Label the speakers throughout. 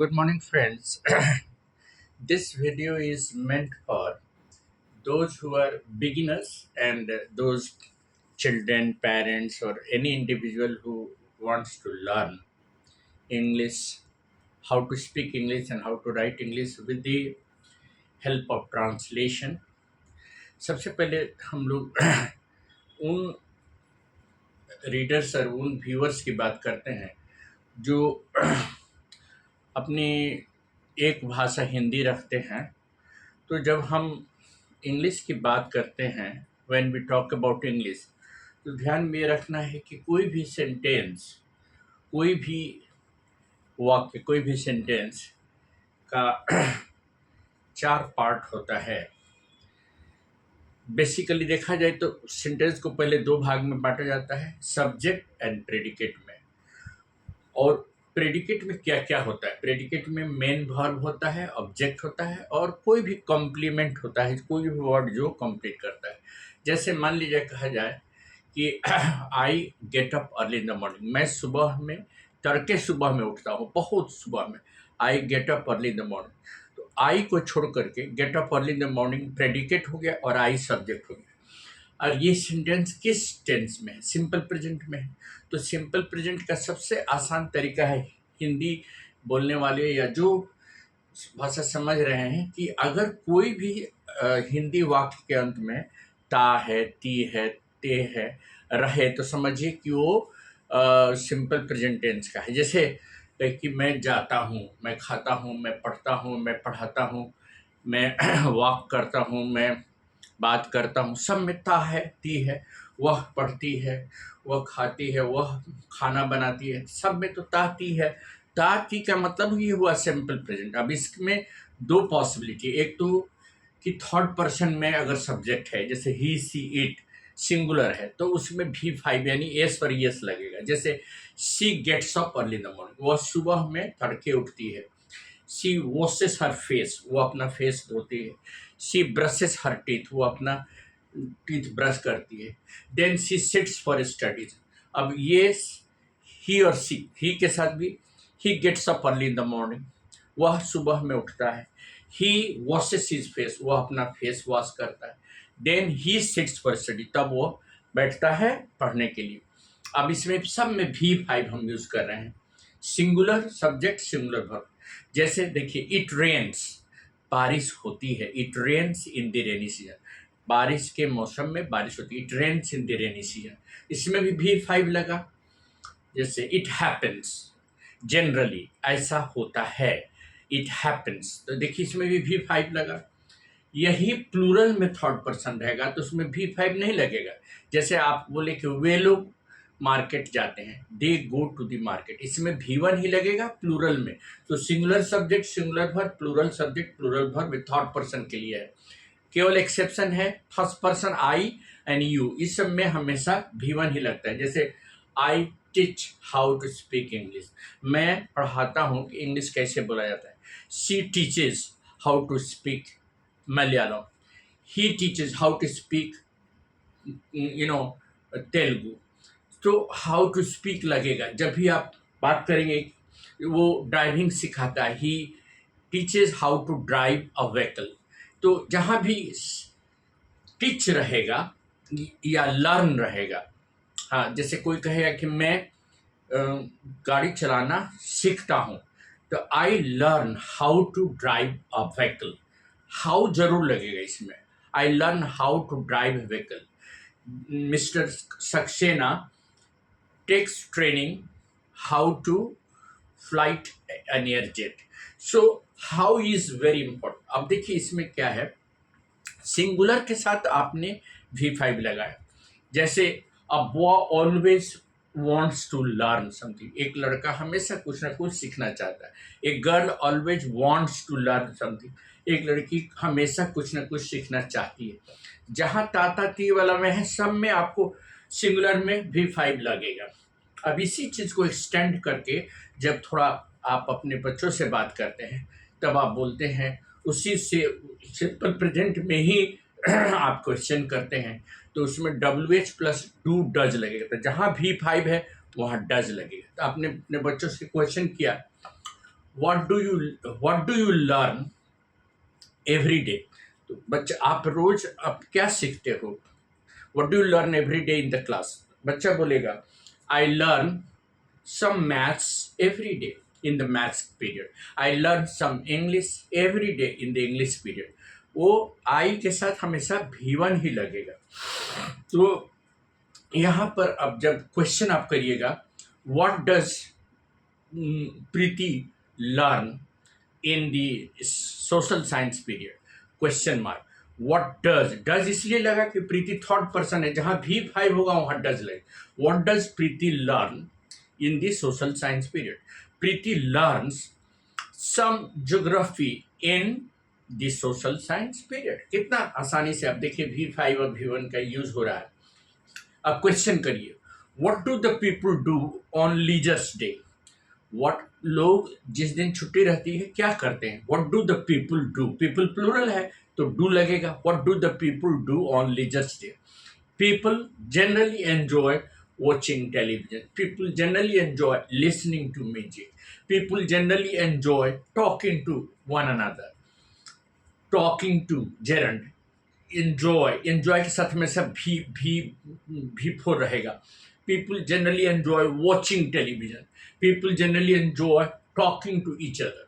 Speaker 1: Good morning, friends. This video is meant for those who are beginners and those children, parents, or any individual who wants to learn English, how to speak English, and how to write English with the help of translation. सबसे पहले हम लोग उन readers और उन viewers की बात करते हैं जो अपनी एक भाषा हिंदी रखते हैं। तो जब हम इंग्लिश की बात करते हैं, when we talk about English, तो ध्यान में ये रखना है कि कोई भी सेंटेंस, कोई भी वाक्य, कोई भी सेंटेंस का चार पार्ट होता है। बेसिकली देखा जाए तो सेंटेंस को पहले दो भाग में बांटा जाता है, सब्जेक्ट एंड प्रेडिकेट में। और प्रेडिकेट में क्या क्या होता है? प्रेडिकेट में मेन वर्ब होता है, ऑब्जेक्ट होता है और कोई भी कॉम्प्लीमेंट होता है, कोई भी वर्ड जो कंप्लीट करता है। जैसे मान लीजिए कहा जाए कि I get up early in the morning, मैं सुबह में, तड़के सुबह में उठता हूँ, बहुत सुबह में। I get up early in the morning, तो आई को छोड़ करके get up early in the morning predicate हो गया और आई सब्जेक्ट हो गया। और ये सेंटेंस किस टेंस में है? सिंपल प्रेजेंट में है। तो सिंपल प्रेजेंट का सबसे आसान तरीका है, हिंदी बोलने वाले या जो भाषा समझ रहे हैं, कि अगर कोई भी हिंदी वाक्य के अंत में ता है, ती है, ते है, रहे, तो समझिए कि वो सिंपल प्रेजेंट टेंस का है। जैसे कि मैं जाता हूँ, मैं खाता हूँ, मैं पढ़ता हूँ, मैं पढ़ाता हूँ, मैं वॉक करता हूँ, मैं बात करता हूँ, सब में ता है, ती है। वह पढ़ती है, वह खाती है, वह खाना बनाती है, सब में तो ता ती है। ता ती का मतलब ये हुआ सिंपल प्रेजेंट। अब इसमें दो पॉसिबिलिटी, एक तो कि थर्ड पर्सन में अगर सब्जेक्ट है, जैसे ही, सी, इट सिंगुलर है, तो उसमें V5 यानी एस पर यस लगेगा। जैसे she gets up early in the morning, वह सुबह में तड़के उठती है। सी वॉशेस हर फेस, वो अपना फेस धोती है। सी ब्रशेस हर टीथ, वो अपना टीथ ब्रश करती है। Then she sits for studies. अब ये ही और सी, ही के साथ भी, he gets up early in the morning, वह सुबह में उठता है। ही वॉशेस हिज फेस, वह अपना फेस वॉश करता है। Then he sits for study, तब वो बैठता है पढ़ने के लिए। अब इसमें सब में V5 हम यूज कर रहे हैं, सिंगुलर सब्जेक्ट, सिंगुलर वर्ब। जैसे देखिए, इट रेन्स, बारिश होती है। It rains in the rainy season, बारिश के मौसम में बारिश होती है। It rains in the rainy season, इसमें भी V5 लगा। जैसे इट हैपन्स, जनरली ऐसा होता है, इट हैपन्स, तो देखिए इसमें भी V5 लगा। यही प्लूरल में थर्ड पर्सन रहेगा तो उसमें V5 नहीं लगेगा। जैसे आप बोले कि वे लोग मार्केट जाते हैं, they go to the market, इसमें V1 ही लगेगा प्लूरल में। तो singular subject, singular verb, plural subject, plural verb third person के लिए है। केवल एक्सेप्शन है first person I and you, इस सब में हमेशा V1 ही लगता है। जैसे I teach how to speak English, मैं पढ़ाता हूँ कि इंग्लिश कैसे बोला जाता है। She teaches how to speak Malayalam, he teaches how to speak Telugu. तो हाउ टू स्पीक लगेगा जब भी आप बात करेंगे। वो ड्राइविंग सिखाता है, he teaches how to drive a vehicle. तो जहाँ भी टीच रहेगा या लर्न रहेगा, हाँ, जैसे कोई कहेगा कि मैं गाड़ी चलाना सीखता हूँ, तो I learn how to drive a vehicle, how जरूर लगेगा इसमें। I learn how to drive vehicle. Mister Saxena takes training how to flight an air jet. So how is very important. अब देखिए इसमें क्या है, सिंगुलर के साथ आपने V5 लगाया। जैसे a boy always wants to learn something, एक लड़का हमेशा कुछ ना कुछ सीखना चाहता है। एक girl always wants to learn something, एक लड़की हमेशा कुछ ना कुछ सीखना चाहती है। जहाँ ताता ती वाला में है, सब में आपको सिंगुलर में V5 लगेगा। अब इसी चीज को एक्सटेंड करके जब थोड़ा आप अपने बच्चों से बात करते हैं, तब आप बोलते हैं उसी से सिंपल प्रेजेंट में ही आप क्वेश्चन करते हैं, तो उसमें WH प्लस डू डज लगेगा। तो जहाँ V5 है वहाँ डज लगेगा। तो आपने अपने बच्चों से क्वेश्चन किया, what do you learn every day. तो बच्चा आप रोज आप क्या सीखते हो? What do you learn every day in the class? बच्चा बोलेगा I learn some maths every day in the maths period. I learn some English every day in the English period. वो आई के साथ हमेशा V1 ही लगेगा। तो यहाँ पर अब जब क्वेश्चन आप करिएगा what does Preeti learn in the social science period, question mark. What does इसलिए लगा कि प्रीति थर्ड पर्सन है, जहां V5 होगा वहां डज लगे। What does Preeti learn in the social science period? Preeti learns some geography in the social science period. कितना आसानी से आप देखिए V5 और V1 का यूज हो रहा है। अब क्वेश्चन करिए what do the people do on leisure day? What लोग जिस दिन छुट्टी रहती है क्या करते हैं? What do the people do? People plural है तो do लगेगा। What do the people do on leisure day? People generally enjoy watching television. People generally enjoy listening to music. People generally enjoy talking to one another. Talking to gerund. Enjoy के साथ में सब भी four रहेगा। People generally enjoy watching television. People generally enjoy talking to each other.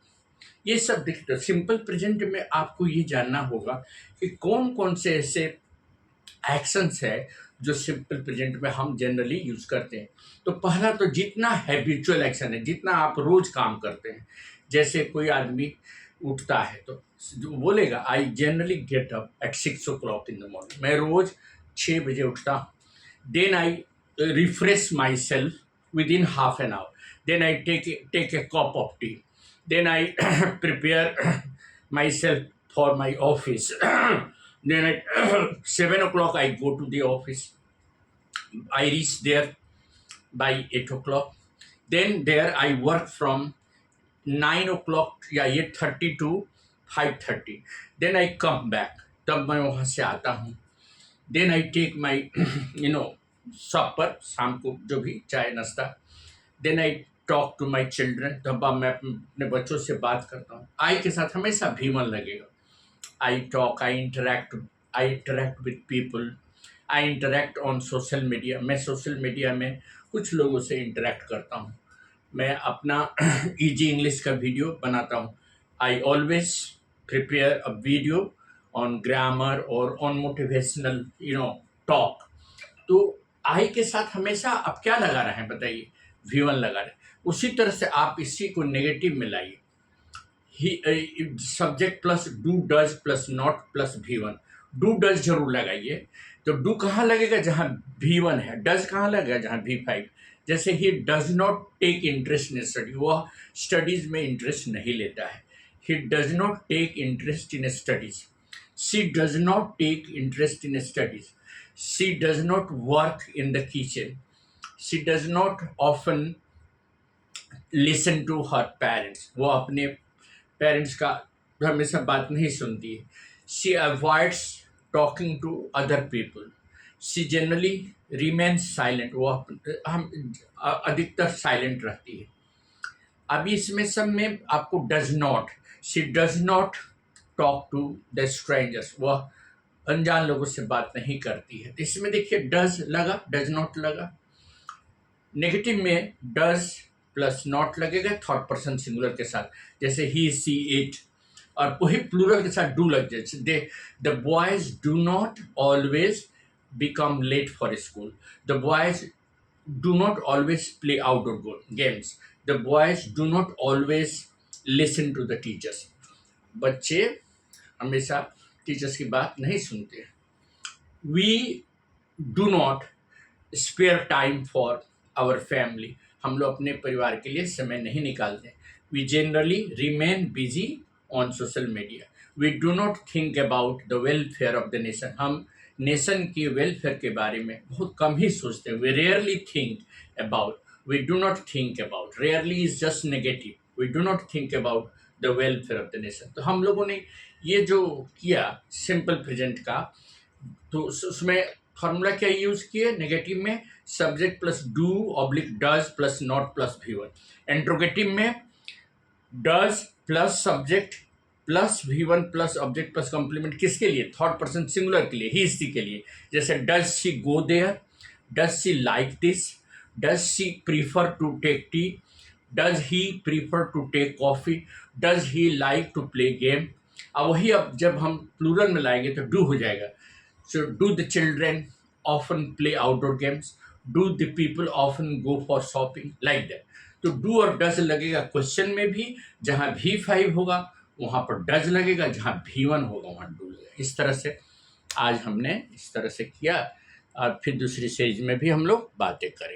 Speaker 1: ये सब दिखता है। सिंपल प्रेजेंट में आपको ये जानना होगा कि कौन कौन से ऐसे एक्शंस है जो सिंपल प्रेजेंट में हम जनरली यूज करते हैं। तो पहला तो जितना हैबिचुअल एक्शन है, जितना आप रोज काम करते हैं, जैसे कोई आदमी उठता है तो बोलेगा I generally get up at 6 o'clock in the morning. मैं रोज 6 बजे उठता हूँ। Then I refresh myself within half an hour. Then I take a cup of tea. Then I prepare myself for my office. Then at 7 o'clock, I go to the office. I reach there by 8 o'clock. Then there I work from 9 o'clock, 8:30 to 5:30. Then I come back. तब मैं वहाँ से आता हूँ। Then I take my supper, शाम को जो भी चाय नाश्ता। Then I talk to my children. तब मैं अपने बच्चों से बात करता हूँ। आई के साथ हमेशा V1 लगेगा। I talk, I interact with people, I interact on social media. मैं सोशल मीडिया में कुछ लोगों से इंटरेक्ट करता हूँ। मैं अपना इजी इंग्लिश का वीडियो बनाता हूँ। I always prepare a video on grammar और on motivational talk. तो I के साथ हमेशा आप क्या लगा रहे हैं बताइए? V1 लगा रहे हैं। उसी तरह से आप इसी को नेगेटिव में लाइए। Subject plus do does plus not plus V1। Do does जरूर लगाइए। तो डू कहाँ लगेगा? जहाँ V1 है। डज कहाँ लगेगा? जहाँ V5। जैसे he does not take interest in study, वह स्टडीज में इंटरेस्ट नहीं लेता है। He does not take interest in studies. She does not take interest in studies. She does not work in the kitchen. She does not often listen to her parents. वो अपने parents का हमेशा बात नहीं सुनती है। She avoids talking to other people. She generally remains silent. वो हम अधिकतर साइलेंट रहती है। अभी इसमें सब में आपको does not, she does not talk to the strangers. वह अनजान लोगों से बात नहीं करती है। इसमें देखिए डज लगा, डज नॉट लगा। नेगेटिव में डज प्लस नॉट लगेगा थर्ड पर्सन सिंगुलर के साथ, जैसे ही सी इट। और वही प्लूरल के साथ डू लग जाए। The boys do not always become late for school. The boys do not always play outdoor games. The boys do not always listen to the teachers. बच्चे हमेशा टीचर्स की बात नहीं सुनते। We do not spare time for our family. हम लोग अपने परिवार के लिए समय नहीं निकालते। We generally remain busy on social media. We do not think about the welfare of the nation. हम नेशन की वेलफेयर के बारे में बहुत कम ही सोचते हैं। We rarely think about, we do not think about. Rarely is just negative. We do not think about the welfare of the nation. तो हम लोगों ने ये जो किया सिंपल प्रेजेंट का, तो उसमें फॉर्मूला क्या यूज किए? नेगेटिव में subject plus do oblique does plus not plus V1। Interrogative में does plus subject plus V1 plus object plus complement किसके लिए? थर्ड पर्सन सिंगुलर के लिए, ही सी के लिए। जैसे does she go there, does she like this, does she prefer to take tea, does he prefer to take coffee, does he like to play game. अब वही अब जब हम प्लूरल में लाएंगे तो डू हो जाएगा। So do the children often play outdoor games, do the people often go for shopping, like that. तो डू और डज लगेगा क्वेश्चन में भी, जहाँ V5 होगा वहाँ पर डज लगेगा, जहाँ V1 होगा वहाँ डू लगेगा। इस तरह से आज हमने इस तरह से किया, और फिर दूसरी सीरीज में भी हम लोग बातें करेंगे।